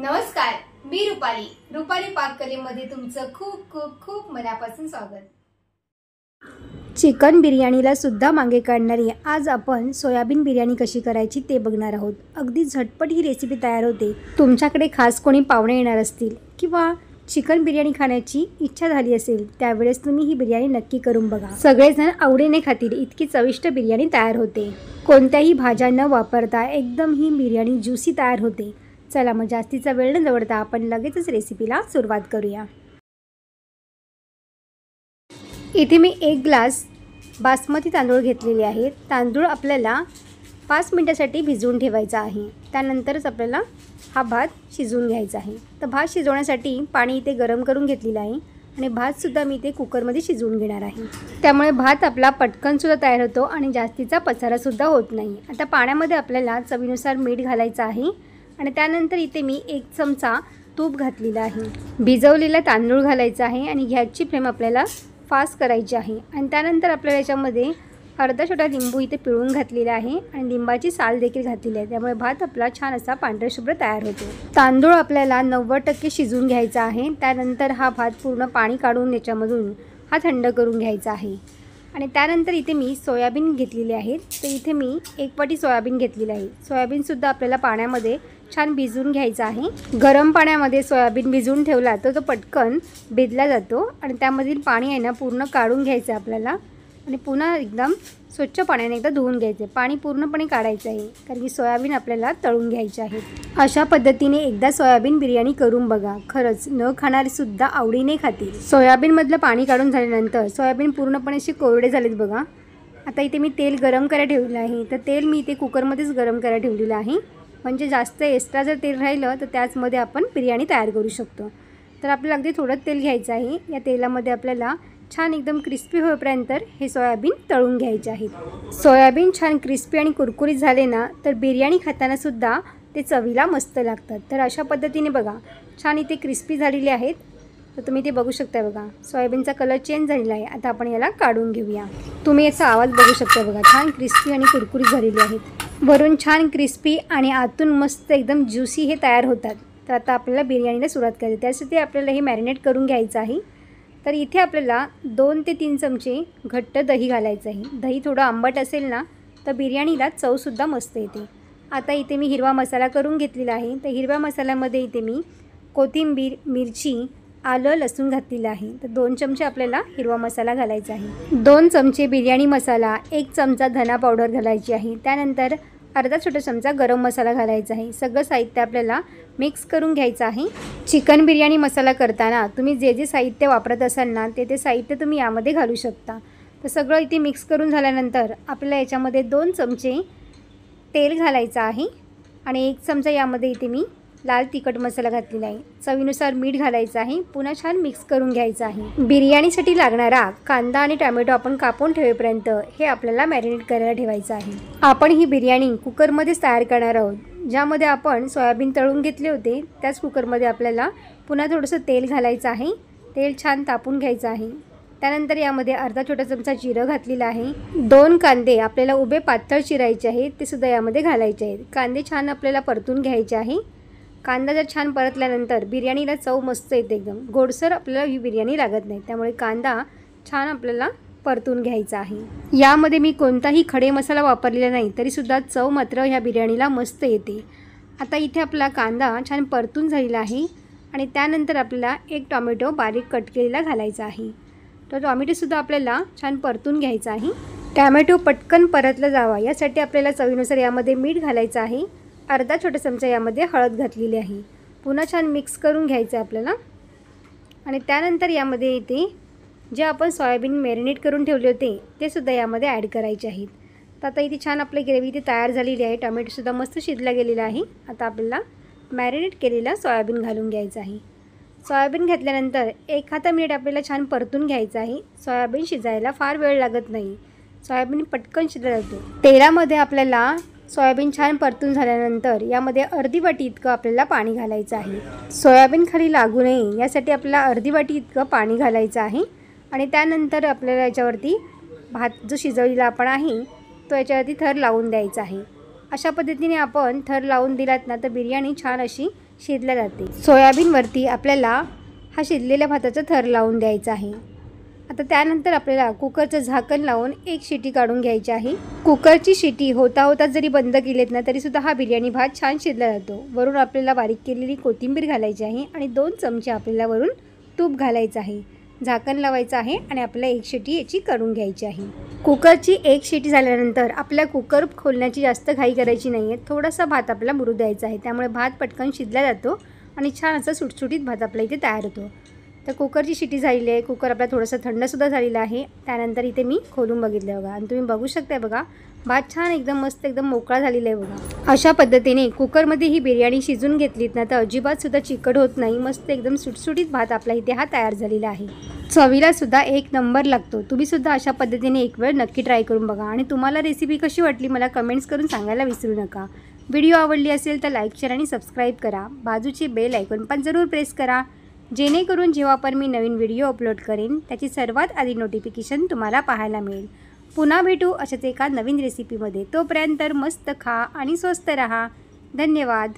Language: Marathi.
नमस्कार, मी रुपाली पाककलेमध्ये तुमचं खूप खूप खूप मनापासून स्वागत। चिकन बिर्याणीला सुद्धा मागे काढणारी आज आपण सोयाबीन बिर्याणी कशी करायची ते बघणार आहोत। अगदी झटपट ही रेसिपी तयार होते। तुमच्याकडे खास कोणी पाहुणे येणार असतील किंवा चिकन बिर्याणी खाण्याची इच्छा झाली असेल त्यावेळेस तुम्ही ही बिर्याणी नक्की करून बघा। सगळेजण आवडीने खातील इतकी चविष्ट बिर्याणी तयार होते। कोणत्याही भाज्या न वापरता एकदम ही बिर्याणी ज्युसी तयार होते। चला मग जास्तीचा वेळ न दवडता आपण लगेचच रेसिपीला सुरुवात करूया। इथे मी 1 ग्लास बासमती तांदूळ घेतलेले आहेत। तांदूळ आपल्याला 5 मिनिटांसाठी भिजवून ठेवायचा आहे। त्यानंतरच आपल्याला हा भात शिजवून घ्यायचा आहे। तर भात शिजवण्यासाठी पाणी इथे गरम करून घेतलेलं आहे आणि भात सुद्धा मी इथे कुकरमध्ये शिजवून घेणार आहे। त्यामुळे भात आपला पटकन सुद्धा तयार होतो आणि जास्तीचा पसारा सुद्धा होत नाही। आता पाण्यामध्ये आपल्याला चवीनुसार मीठ घालायचं आहे आणि त्यानंतर इथे मी 1 चमचा तूप घातलेला आहे। भिजवलेला तांदूळ घालायचा आहे आणि गॅसची फ्लेम आपल्याला फास्ट करायची आहे आणि त्यानंतर आपल्याला याच्यामध्ये अर्धा छोटा लिंबू इथे पिळून घातलेला आहे आणि लिंबाची साल देखील घातलेली आहे। त्यामुळे भात आपला छान असा पांढरा शुभ्र तयार होतो। तांदूळ आपल्याला 90% शिजवून घ्यायचा आहे। त्यानंतर हा भात पूर्ण पाणी काढून याच्यामधून हा थंड करून घ्यायचा आहे आणि त्यानंतर इथे मी सोयाबीन घेतलेले आहेत। तर इथे मी 1 वाटी सोयाबीन घेतलेली आहे। सोयाबीन सुद्धा आपल्याला पाण्यामध्ये छान भिजवून घ्यायचा आहे। गरम पाण्यामध्ये सोयाबीन भिजवून ठेवला तर तो पटकन भिजला जातो आणि त्यामधील पाणी आहे ना पूर्ण काढून घ्यायचं आपल्याला आणि पुन्हा एकदम स्वच्छ पाण्याने एकदा धुवून घ्यायचे। पाणी पूर्णपणे काढायचं आहे कारण की सोयाबीन आपल्याला तळून घ्यायचे आहे। अशा पद्धतीने एकदा सोयाबीन बिर्याणी करून बघा, खरंच न खाणारे सुद्धा आवडीने खातील। सोयाबीनमधलं पाणी काढून झाल्यानंतर सोयाबीन पूर्णपणे असे कोरडे झालेत बघा। आता इथे मी तेल गरम करायला ठेवलेलं आहे। तर तेल मी इथे कुकरमध्येच गरम करायला ठेवलेलं आहे म्हणजे जास्त एक्स्ट्रा जर तेल राहिलं तर त्याचमध्ये आपण बिर्याणी तयार करू शकतो। तर आपल्याला अगदी थोडं तेल घ्यायचं आहे। या तेलामध्ये आपल्याला छान एकदम क्रिस्पी होईपर्यंत हे सोयाबीन तळून घ्यायचे आहेत। सोयाबीन छान क्रिस्पी आणि कुरकुरीत झाले ना तर बिर्याणी खाताना सुद्धा ते चवीला मस्त लागतात। तर अशा पद्धतीने बघा छान इथे क्रिस्पी झालेले आहेत। तर तुम्ही ते बघू शकता बघा सोयाबीनचा कलर चेंज झालेला आहे। आता आपण याला काढून घेऊया। तुम्ही याचा आवाज बघू शकता बघा छान क्रिस्पी आणि कुरकुरीत झालेले आहेत। वरून छान क्रिस्पी आणि आतून मस्त एकदम ज्युसी हे तयार होतात। तर आता आपल्याला बिर्याणीला सुरुवात करायची त्यासाठी आपल्याला हे मॅरिनेट करून घ्यायचं आहे। तर इथे आपल्याला 2 ते 3 चमचे घट्ट दही घालायचं आहे। दही थोडं आंबट असेल ना तर बिर्याणीला चवसुद्धा मस्त येते। आता इथे मी हिरवा मसाला करून घेतलेला आहे। तर हिरव्या मसाल्यामध्ये इथे मी कोथिंबीर, मिरची, आलं, लसूण घातलेलं आहे। तर 2 चमचे आपल्याला हिरवा मसाला घालायचा आहे। 2 चमचे बिर्याणी मसाला, 1 चमचा धना पावडर घालायची आहे। त्यानंतर अर्धा छोटा चमचा गरम मसाला घालायचा आहे। सगळं साहित्य आपल्याला मिक्स करून घ्यायचं आहे। चिकन बिर्याणी मसाला करताना तुम्ही जे जे साहित्य वापरत असाल ना ते साहित्य तुम्ही यामध्ये घालू शकता। तर सगळं इथे मिक्स करून झाल्यानंतर आपल्याला याच्यामध्ये 2 चमचे तेल घालायचं आहे आणि 1 चमचा यामध्ये इथे मी लाल तिखट मसाला घातलेला आहे। चवीनुसार मीठ घालायचं आहे। पुन्हा छान मिक्स करून घ्यायचं आहे। बिर्याणीसाठी लागणारा कांदा आणि टोमॅटो आपण कापून ठेवेपर्यंत हे आपल्याला मॅरिनेट करायला ठेवायचं आहे। आपण ही बिर्याणी कुकरमध्येच तयार करणार आहोत। ज्यामध्ये आपण सोयाबीन तळून घेतले होते त्याच कुकरमध्ये आपल्याला पुन्हा थोडंसं तेल घालायचं आहे। तेल छान तापून घ्यायचं आहे। त्यानंतर यामध्ये अर्धा छोटा चमचा जिरं घातलेलं आहे। 2 कांदे आपल्याला उभे पातळ चिरायचे आहेत ते सुद्धा यामध्ये घालायचे आहेत। कांदे छान आपल्याला परतून घ्यायचे आहे। कांदा जर छान परतल्यानंतर बिर्याणीला चव मस्त येते। एकदम गोडसर आपल्याला ही बिर्याणी लागत नाही। त्यामुळे कांदा छान आपल्याला परतून घ्यायचा आहे। यामध्ये मी कोणताही खडे मसाला वापरलेला नाही तरीसुद्धा चव मात्र ह्या बिर्याणीला मस्त येते। आता इथे आपला कांदा छान परतून झालेला आहे आणि त्यानंतर आपल्याला 1 टोमॅटो बारीक कट केलेला घालायचा आहे। तर टोमॅटोसुद्धा आपल्याला छान परतून घ्यायचा आहे। टोमॅटो पटकन परतला जावा यासाठी आपल्याला चवीनुसार यामध्ये मीठ घालायचं आहे। अर्धा छोटा चमचा यामध्ये हळद घातलेली आहे। पुन्हा छान मिक्स करून घ्यायचं आपल्याला आणि त्यानंतर यामध्ये इथे जे आपण सोयाबीन मॅरिनेट करून ठेवले होते ते सुद्धा यामध्ये ॲड करायचे आहेत। तर आता इथे छान आपली ग्रेव्ही इथे तयार झालेली आहे। टोमॅटोसुद्धा मस्त शिजला गेलेला आहे। आता आपल्याला मॅरिनेट केलेला सोयाबीन घालून घ्यायचं आहे। सोयाबीन घातल्यानंतर 1 मिनिट आपल्याला छान परतून घ्यायचं आहे। सोयाबीन शिजायला फार वेळ लागत नाही। सोयाबीन पटकन शिजला जातो। तेलामध्ये आपल्याला सोयाबीन छान परतून झाल्यानंतर यामध्ये अर्धी वाटी इतकं आपल्याला पाणी घालायचं आहे। सोयाबीन खाली लागू नये यासाठी आपल्याला अर्धी वाटी इतकं पाणी घालायचं आहे आणि त्यानंतर आपल्याला याच्यावरती भात जो शिजवलेला आपण आहे तो याच्यावरती थर लावून द्यायचा आहे। अशा पद्धतीने आपण थर लावून दिलात ना तर बिर्याणी छान अशी शिजल्या जाते. सोयाबीनवरती आपल्याला हा शिजलेल्या भाताचा थर लावून द्यायचा आहे. आता त्यानंतर आपल्याला कुकरचं झाकण लावून 1 शिटी काढून घ्यायची आहे. कुकरची शिटी होता होता जरी बंद केलीत ना तरीसुद्धा हा बिर्याणी भात छान शिजला जातो. वरून आपल्याला बारीक केलेली कोथिंबीर घालायची आहे आणि 2 चमचे आपल्याला वरून तूप घालायचं आहे. झाकण लावायचं आहे आणि आपल्याला 1 शिटी याची करून घ्यायची आहे. कुकरची 1 शिटी झाल्यानंतर आपल्या कुकर खोलण्याची जास्त घाई करायची नाही आहे. थोडासा भात आपल्याला मुरू द्यायचा आहे. त्यामुळे भात पटकन शिजला जातो आणि छान असा सुटसुटीत भात आपल्या इथे तयार होतो. तर कुकरची शिटी झालेली आहे. कुकर आपला थोडासा थंडसुद्धा झालेला आहे. त्यानंतर इथे मी खोलून बघितलं बघा आणि तुम्ही बघू शकता बघा भात छान एकदम मस्त एकदम मोकळा झालेला आहे बघा. अशा पद्धतीने कुकरमध्ये ही बिर्याणी शिजून घेतलीत ना तर अजिबात सुद्धा चिकट होत नाही. मस्त एकदम सुटसुटीत भात आपला इथे हा तयार झालेला आहे. चवीला सुद्धा 1 नंबर लागतो. तुम्ही सुद्धा अशा पद्धतीने एक वेळ नक्की ट्राय करून बघा आणि तुम्हाला रेसिपी कशी वाटली मला कमेंट्स करून सांगायला विसरू नका. व्हिडिओ आवडली असेल तर लाईक शेअर आणि सबस्क्राईब करा. बाजूची बेल आयकॉन पण जरूर प्रेस करा जेणेकरून जेव्हा पण मी नवीन व्हिडिओ अपलोड करेन त्याची सर्वात आधी नोटिफिकेशन तुम्हाला पाहायला मिळेल. पुन्हा भेटू अशाच एका नवीन रेसिपीमध्ये. तोपर्यंत मस्त खा आणि स्वस्त रहा. धन्यवाद.